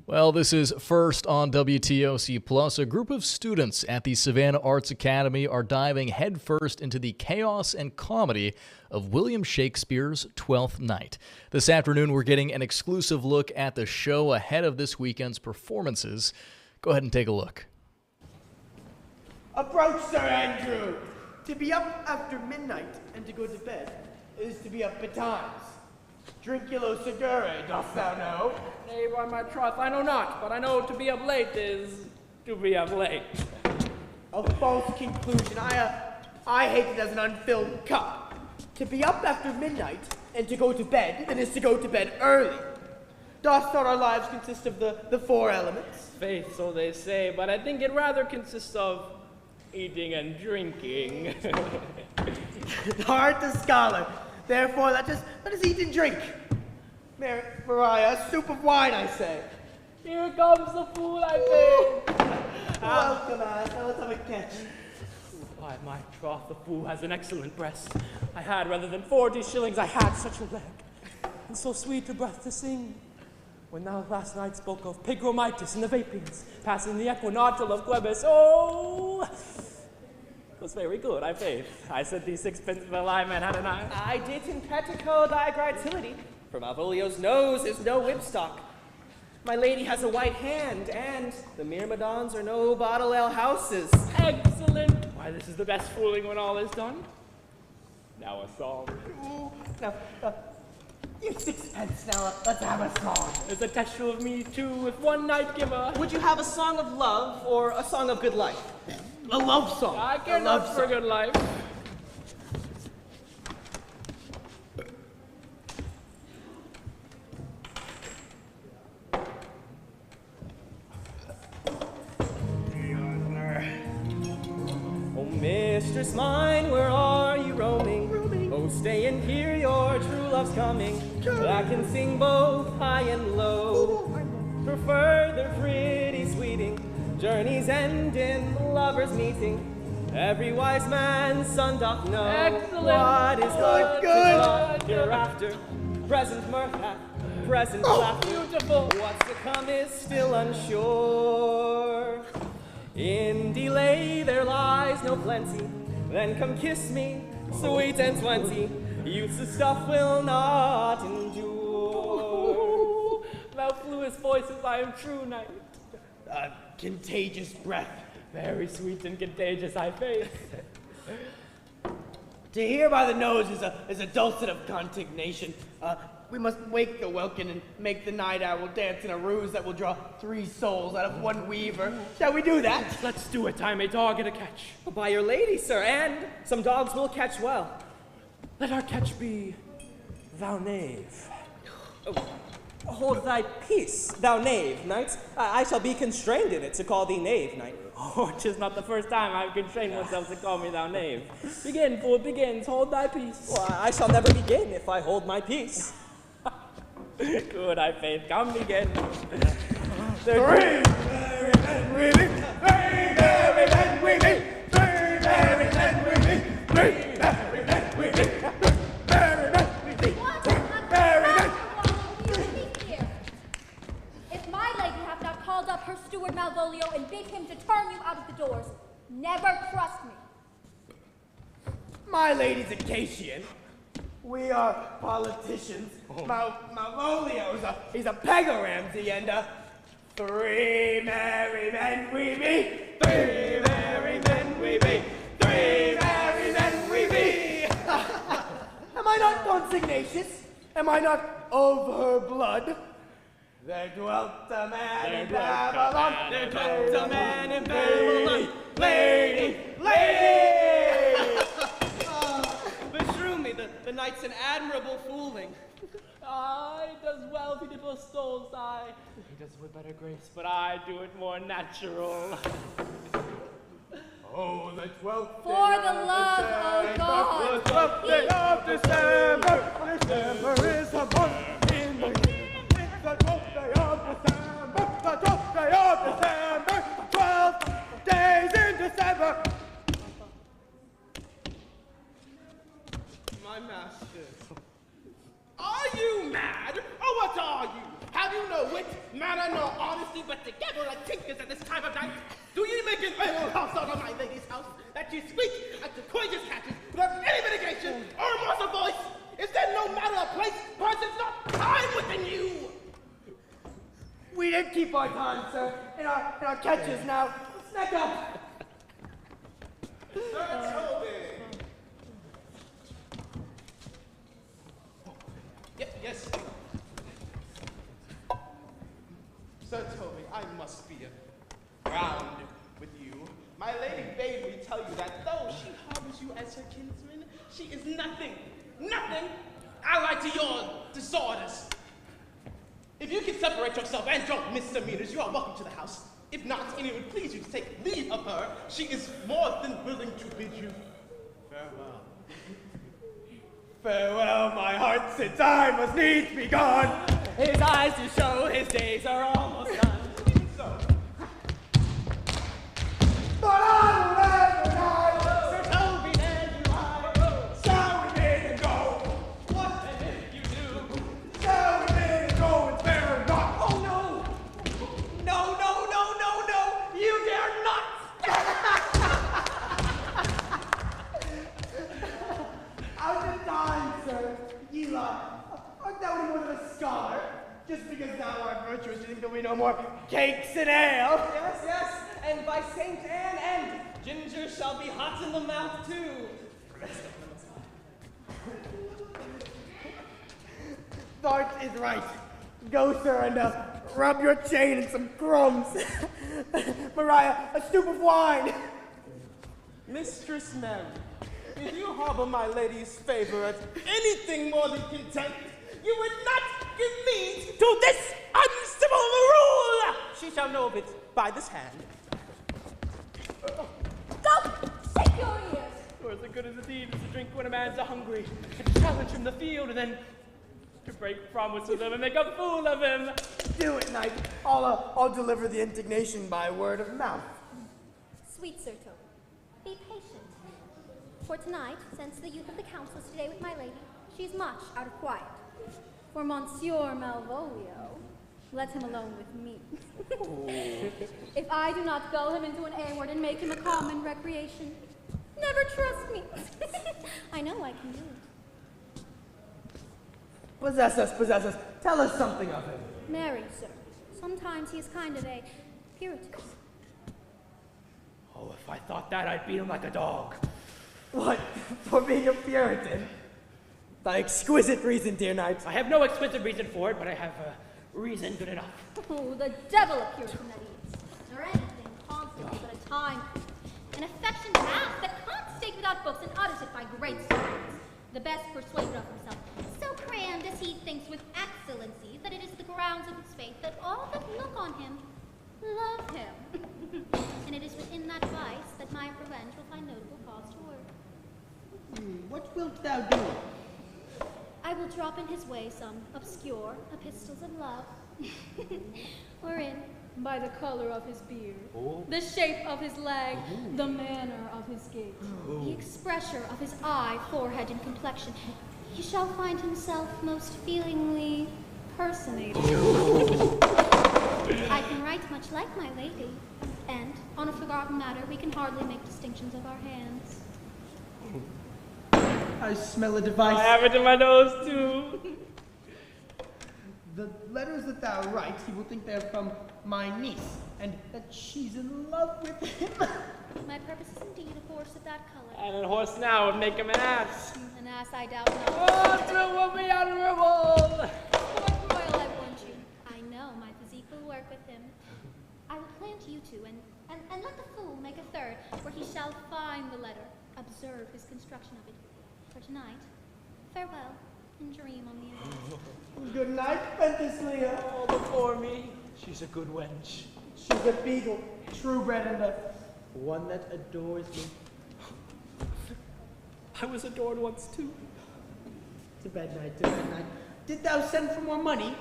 Well, this is First on WTOC Plus. A group of students at the Savannah Arts Academy are diving headfirst into the chaos and comedy of William Shakespeare's Twelfth Night. This afternoon, we're getting an exclusive look at the show ahead of this weekend's performances. Go ahead and take a look. Approach, Sir Andrew! To be up after midnight and to go to bed is to be up betimes. Drinculo segure, dost thou know? Nay, by my troth, I know not, but I know to be up late is to be up late. A false conclusion. I hate it as an unfilled cup. To be up after midnight and to go to bed, then is to go to bed early. Dost not our lives consist of the four elements? Faith, so they say, but I think it rather consists of eating and drinking. Thou art a scholar. Therefore, let us eat and drink. Maria, a soup of wine, I say. Here comes the fool, I say. Welcome, Anne. Now let's have a catch. By my troth, the fool has an excellent breast. I had, rather than 40 shillings, I had such a leg. And so sweet a breath to sing. When thou last night spoke of Pigromitis and the Vapians, passing the equinoctial of Quebus, oh! It was very good, I faith. I sent thee sixpence for the lineman, hadn't I? I did in petico thy gratility, for Malvolio's nose is no whipstock. My lady has a white hand, and the myrmidons are no bottle ale houses. Excellent! Why, this is the best fooling when all is done. Now a song. Ooh, now, you sixpence now. Let's have a song. There's a tessel of me too, with one night giver. Would you have a song of love or a song of good life? A love song. I care not for good life. Oh, mistress mine, where are you roaming? Oh, stay and hear your true love's coming. I can sing both high and low. For further pretty sweeting, journeys end in lovers meeting. Every wise man's son doth know. Excellent. What is love Good. to love hereafter? Present mirth hath present laughter. Beautiful. What's to come is still unsure. In delay there lies no plenty. Then come kiss me, sweet and 20. Youth's stuff will not endure. Thou fluest voices, I am true knight. A contagious breath. Very sweet and contagious, I faith. To hear by the nose is a dulcet of contignation. We must wake the welkin and make the night owl dance in a ruse that will draw 3 souls out of 1 weaver. Shall we do that? Let's do it. I'm a dog at a catch. By your lady, sir, and some dogs will catch well. Let our catch be thou knave. Hold thy peace, thou knave, knight. I shall be constrained in it to call thee knave, knight. Oh, 'tis not the first time I've constrained myself to call me thou knave. Begin, fool, begins. Hold thy peace. Well, I shall never begin if I hold my peace. Good, I faith. Come begin. Three merry men weaving, 3 merry men weaving, 3 merry men weaving, 3 merry men weaving, 3 merry men weaving, 3 merry men. If my lady hath not called up her steward Malvolio and bid him to turn you out of the doors, never trust me. My lady's Acacian. We are politicians. Malvolio's he's a Pegaramsey and 3 merry men we be, 3 merry men we be, 3 merry men we be. Am I not consignacious? Am I not of her blood? There dwelt a man in Babylon. There dwelt a man in Babylon. Lady, lady. Beshrew me, the knight's an admirable fooling. He does well if he did for souls, He does it with better grace, but I do it more natural. Oh, the 12th For day the of love of December, God. the 12th day of December. December is a month in the year. It's the 12th day of December. The 12th day of December. 12 days in December. My master. Are you mad? Or what are you? Have you no wit, manner, nor honesty, but together like tinkers at this time of night. Do ye make an alehouse out of my lady's house, that ye speak at the coinage catches without any mitigation or remorse of voice? Is there no matter of place, persons, not time within you? We did keep our time, sir, in our catches. Now, snack up. Sir Toby. Yes. Sir Toby, I must be around with you. My lady bade me tell you that though she harbors you as her kinsman, she is nothing allied to your disorders. If you can separate yourself and drunk misdemeanors, you are welcome to the house. If not, and it would please you to take leave of her, she is more than willing to bid you farewell. Farewell, my heart, since I must needs be gone. His eyes do show his days are almost done. So, But I will never die. Sir Toby, then you hide. Shall we bid and go? What and if you do? Shall we bid and go and spare her not? Oh no! No! You dare not! Out of time, sir. Ye lie. Art thou any more than a scholar? Just because thou art virtuous, you think there'll be no more cakes and ale? Yes, and by Saint Anne and ginger shall be hot in the mouth too. Thou'rt is right. Go, sir, and rub your chain in some crumbs. Mariah, a stoup of wine. Mistress Mary, if you harbor my lady's favor as anything more than contempt, you would not give means to this uncivil rule. She shall know of it by this hand. Go! Shake your ears! For as good as a deed is to drink when a man's hungry, and to challenge him in the field, and then to break promise with him and make a fool of him. Do it, knight. I'll deliver the indignation by word of mouth. Sweet Sir Toby, be patient. For tonight, since the youth of the council is today with my lady, she is much out of quiet. For Monsieur Malvolio, let him alone with me. If I do not gull him into an A-word and make him a common recreation, never trust me. I know I can do it. Possess us. Tell us something of him. Marry, sir. Sometimes he is kind of a Puritan. Oh, if I thought that, I'd beat him like a dog. What? For being a Puritan? Thy exquisite reason, dear knight. I have no expensive reason for it, but I have a reason good enough. Oh, the devil of Puritan that he is. Nor anything constant but a time. An affectionate mass that can't stake without books and utters it by great stories. The best persuader of himself, so crammed as he thinks with excellency that it is the grounds of his faith that all that look on him love him. And it is within that vice that my revenge will find notable cause to work. What wilt thou do? I will drop in his way some obscure epistles of love, wherein, by the color of his beard, the shape of his leg, the manner of his gait, the expression of his eye, forehead, and complexion, he shall find himself most feelingly personated. I can write much like my lady, and on a forgotten matter we can hardly make distinctions of our hands. I smell a device. I have it in my nose too. The letters that thou write, he will think they are from my niece, and that she's in love with him. My purpose is indeed a horse of that color. And a horse now would make him an ass. An ass I doubt not. Oh, true will be honorable. Lord Royal, I warned you. I know my physique will work with him. I will plant you two, and let the fool make a third, where he shall find the letter, observe his construction of it. For tonight, farewell, and dream on the end. Good night, Penthesilea. All before me. She's a good wench. She's a beagle, true bred, and one that adores me. I was adored once too. To bed, knight. Did thou send for more money?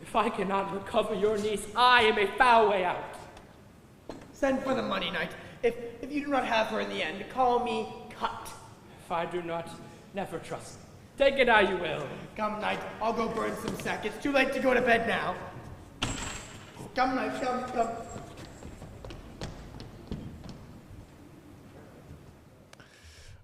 If I cannot recover your niece, I am a foul way out. Send for the money, knight. If you do not have her in the end, call me Cut. If I do not, never trust me. Take it how you will. Come, knight, I'll go burn some sack. It's too late to go to bed now. Come, knife, come.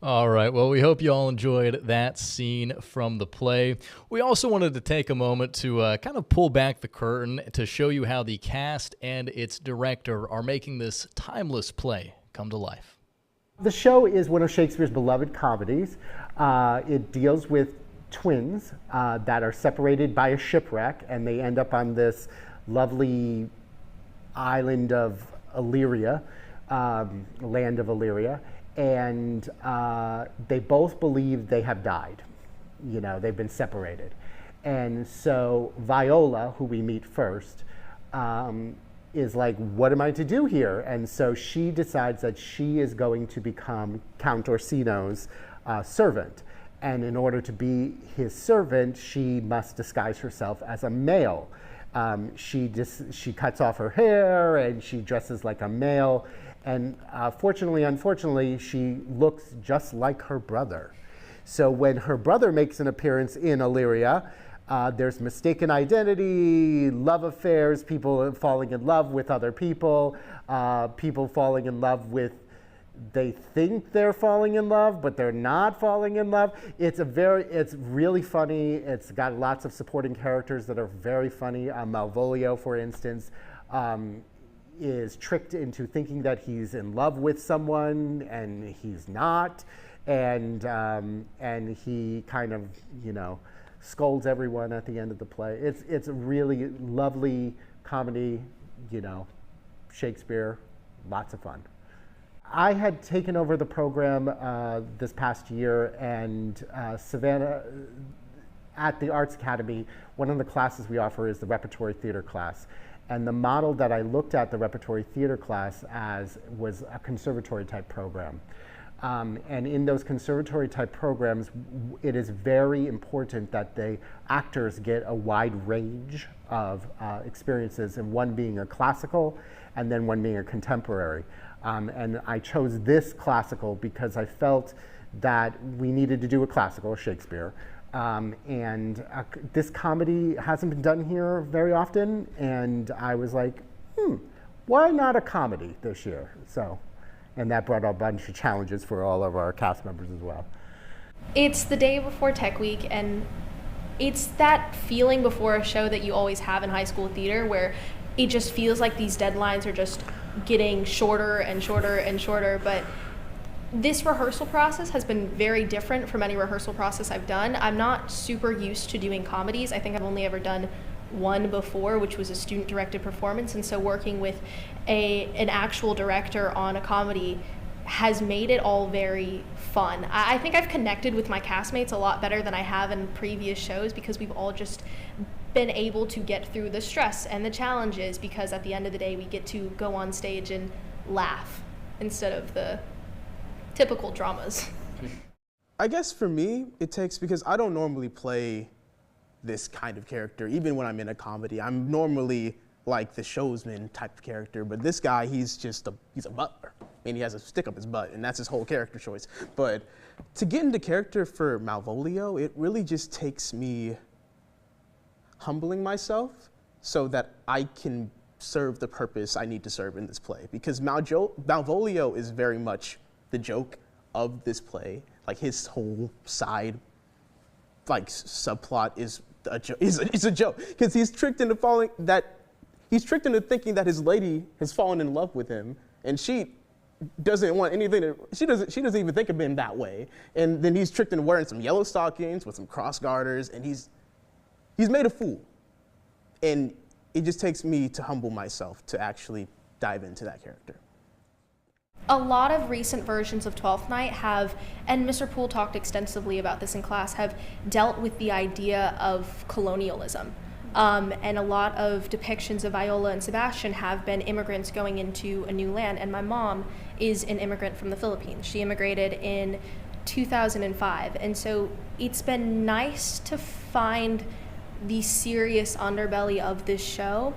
All right, well, we hope you all enjoyed that scene from the play. We also wanted to take a moment to kind of pull back the curtain to show you how the cast and its director are making this timeless play come to life. The show is one of Shakespeare's beloved comedies. It deals with twins that are separated by a shipwreck, and they end up on this lovely island of Illyria, land of Illyria. And they both believe they have died. You know, they've been separated. And so Viola, who we meet first, is like, what am I to do here? And so she decides that she is going to become Count Orsino's servant. And in order to be his servant, she must disguise herself as a male. She cuts off her hair and she dresses like a male. And unfortunately, she looks just like her brother. So when her brother makes an appearance in Illyria, there's mistaken identity, love affairs, people falling in love with other people, people falling in love with, they think they're falling in love, but they're not falling in love. It's really funny. It's got lots of supporting characters that are very funny. Malvolio, for instance, is tricked into thinking that he's in love with someone and he's not, and he kind of, you know, scolds everyone at the end of the play. It's a really lovely comedy, you know, Shakespeare, lots of fun. I had taken over the program this past year, and Savannah, at the Arts Academy, one of the classes we offer is the repertory theater class. And the model that I looked at the repertory theater class as was a conservatory type program. And in those conservatory type programs, it is very important that the actors get a wide range of experiences, and one being a classical and then one being a contemporary. And I chose this classical because I felt that we needed to do a classical, Shakespeare. This comedy hasn't been done here very often, and I was like, why not a comedy this year? So, and that brought a bunch of challenges for all of our cast members as well. It's the day before Tech Week, and it's that feeling before a show that you always have in high school theater where it just feels like these deadlines are just getting shorter and shorter and shorter, but this rehearsal process has been very different from any rehearsal process I've done. I'm not super used to doing comedies. I think I've only ever done one before, which was a student-directed performance, and so working with an actual director on a comedy has made it all very fun. I think I've connected with my castmates a lot better than I have in previous shows because we've all just been able to get through the stress and the challenges, because at the end of the day we get to go on stage and laugh instead of the typical dramas. I guess for me, it takes, because I don't normally play this kind of character, even when I'm in a comedy. I'm normally like the showsman type of character, but this guy, he's a butler, and he has a stick up his butt, and that's his whole character choice. But to get into character for Malvolio, it really just takes me humbling myself so that I can serve the purpose I need to serve in this play, because Malvolio is very much the joke of this play. Like, his whole side, like, subplot is a joke, because he's tricked into thinking that his lady has fallen in love with him, and she doesn't want anything she doesn't even think of him that way. And then he's tricked into wearing some yellow stockings with some cross garters, and he's made a fool. And it just takes me to humble myself to actually dive into that character. A lot of recent versions of Twelfth Night have, and Mr. Poole talked extensively about this in class, have dealt with the idea of colonialism. And a lot of depictions of Viola and Sebastian have been immigrants going into a new land. And my mom is an immigrant from the Philippines. She immigrated in 2005. And so it's been nice to find the serious underbelly of this show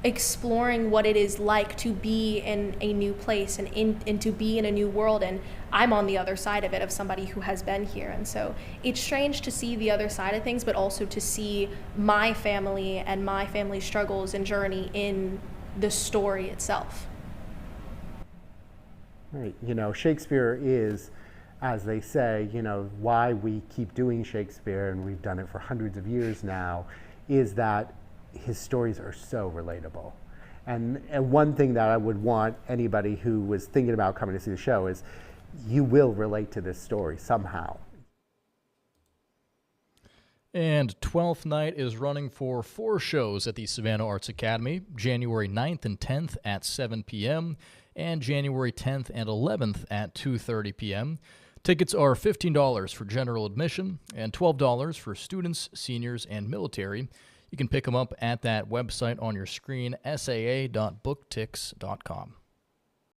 exploring what it is like to be in a new place and to be in a new world, and I'm on the other side of it, of somebody who has been here. And so it's strange to see the other side of things, but also to see my family and my family's struggles and journey in the story itself. Right. You know, Shakespeare is, as they say, you know, why we keep doing Shakespeare, and we've done it for hundreds of years now, is that his stories are so relatable. And one thing that I would want anybody who was thinking about coming to see the show is you will relate to this story somehow. And Twelfth Night is running for 4 shows at the Savannah Arts Academy, January 9th and 10th at 7 p.m., and January 10th and 11th at 2:30 p.m. Tickets are $15 for general admission and $12 for students, seniors, and military. You can pick them up at that website on your screen, saa.booktix.com.